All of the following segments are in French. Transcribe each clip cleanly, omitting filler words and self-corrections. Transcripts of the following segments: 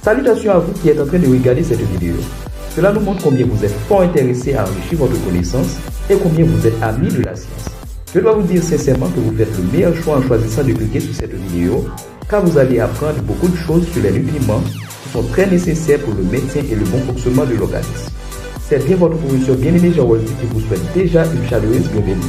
Salutations à vous qui êtes en train de regarder cette vidéo. Cela nous montre combien vous êtes fort intéressé à enrichir votre connaissance et combien vous êtes amis de la science. Je dois vous dire sincèrement que vous faites le meilleur choix en choisissant de cliquer sur cette vidéo, car vous allez apprendre beaucoup de choses sur les nutriments qui sont très nécessaires pour le maintien et le bon fonctionnement de l'organisme. C'est bien votre professeur bien-aimé Jean Waldy qui vous souhaite déjà une chaleureuse bienvenue.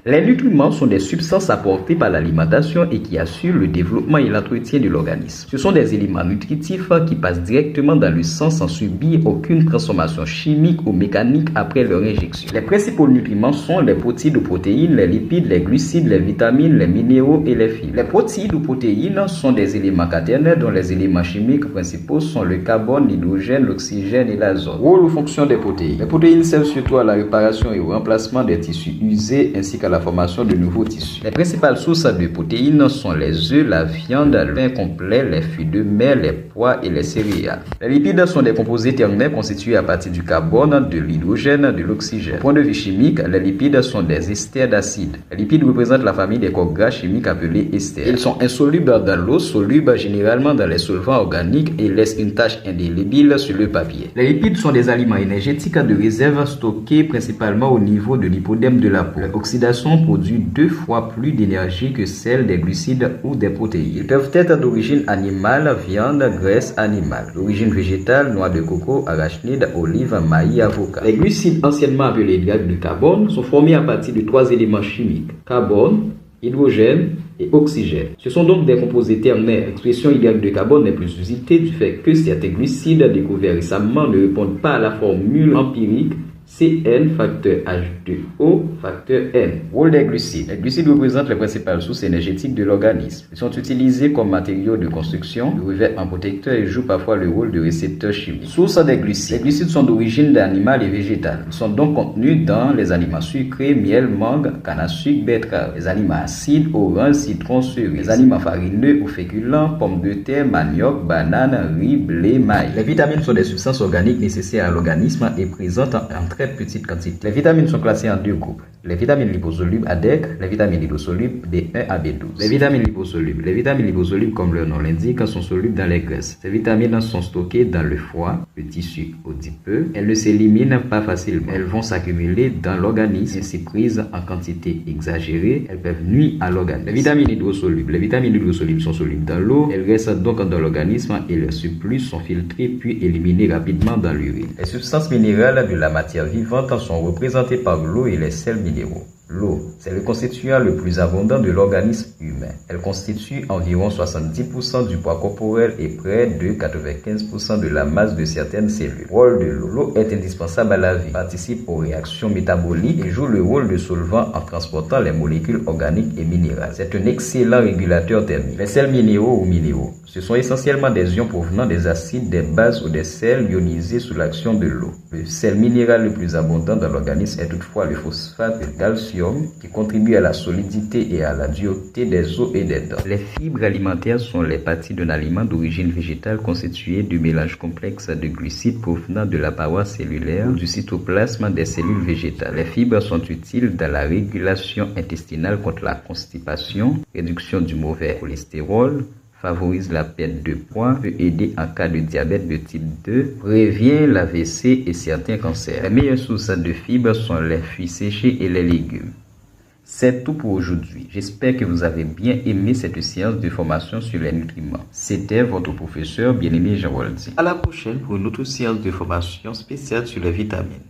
Les nutriments sont des substances apportées par l'alimentation et qui assurent le développement et l'entretien de l'organisme. Ce sont des éléments nutritifs qui passent directement dans le sang sans subir aucune transformation chimique ou mécanique après leur injection. Les principaux nutriments sont les protéines ou protéines, les lipides, les glucides, les vitamines, les minéraux et les fibres. Les protéines ou protéines sont des éléments quaternaires dont les éléments chimiques principaux sont le carbone, l'hydrogène, l'oxygène et l'azote. Rôle ou fonction des protéines. Les protéines servent surtout à la réparation et au remplacement des tissus usés ainsi qu'à la formation de nouveaux tissus. Les principales sources de protéines sont les œufs, la viande, le pain complet, les fruits de mer, les pois et les céréales. Les lipides sont des composés ternaires constitués à partir du carbone, de l'hydrogène, de l'oxygène. Au point de vue chimique, les lipides sont des esters d'acide. Les lipides représentent la famille des corps gras chimiques appelés esters. Ils sont insolubles dans l'eau, solubles généralement dans les solvants organiques et laissent une tache indélébile sur le papier. Les lipides sont des aliments énergétiques de réserve stockés principalement au niveau de l'hypodème de la peau. L'oxydation produit 2 fois plus d'énergie que celle des glucides ou des protéines. Ils peuvent être d'origine animale, viande, graisse animale, d'origine végétale, noix de coco, arachide, olive, maïs, avocat. Les glucides, anciennement appelés hydrates de carbone, sont formés à partir de 3 éléments chimiques: carbone, hydrogène et oxygène. Ce sont donc des composés ternaires. L'expression hydrate de carbone n'est plus usitée du fait que certains glucides découverts récemment ne répondent pas à la formule empirique CN facteur H2O facteur N. Rôle des glucides. Les glucides représentent les principales sources énergétiques de l'organisme. Ils sont utilisés comme matériaux de construction, le revêtent en protecteur et jouent parfois le rôle de récepteurs chimiques. Source des glucides. Les glucides sont d'origine animale et végétale. Ils sont donc contenus dans les aliments sucrés, miel, mangue, canne à sucre, betterave, les aliments acides, orange, citron, cerise, les aliments farineux ou féculents, pommes de terre, manioc, banane, riz, blé, maïs. Les vitamines sont des substances organiques nécessaires à l'organisme et présentes en très petite quantité. Les vitamines sont classées en 2 groupes: les vitamines liposolubles ADEC, les vitamines hydrosolubles B1 à B12. Les vitamines liposolubles. Les vitamines liposolubles, comme leur nom l'indique, sont solubles dans les graisses. Ces vitamines sont stockées dans le foie, le tissu adipeux. Elles ne s'éliminent pas facilement. Elles vont s'accumuler dans l'organisme. Si prises en quantité exagérée, elles peuvent nuire à l'organisme. Les vitamines hydrosolubles. Les vitamines hydrosolubles sont solubles dans l'eau. Elles restent donc dans l'organisme et leurs surplus sont filtrés puis éliminés rapidement dans l'urine. Les substances minérales de la matière vivantes sont représentées par l'eau et les sels minéraux. L'eau, c'est le constituant le plus abondant de l'organisme humain. Elle constitue environ 70% du poids corporel et près de 95% de la masse de certaines cellules. Rôle de l'eau. L'eau est indispensable à la vie, participe aux réactions métaboliques et joue le rôle de solvant en transportant les molécules organiques et minérales. C'est un excellent régulateur thermique. Les sels minéraux ou minéraux, ce sont essentiellement des ions provenant des acides, des bases ou des sels ionisés sous l'action de l'eau. Le sel minéral le plus abondant dans l'organisme est toutefois le phosphate de calcium, qui contribue à la solidité et à la dureté des os et des dents. Les fibres alimentaires sont les parties d'un aliment d'origine végétale constitué de mélanges complexes de glucides provenant de la paroi cellulaire ou du cytoplasme des cellules végétales. Les fibres sont utiles dans la régulation intestinale contre la constipation, réduction du mauvais cholestérol, favorise la perte de poids, peut aider en cas de diabète de type 2, prévient l'AVC et certains cancers. Les meilleures sources de fibres sont les fruits séchés et les légumes. C'est tout pour aujourd'hui. J'espère que vous avez bien aimé cette séance de formation sur les nutriments. C'était votre professeur bien-aimé Jean Waldy. À la prochaine pour une autre séance de formation spéciale sur les vitamines.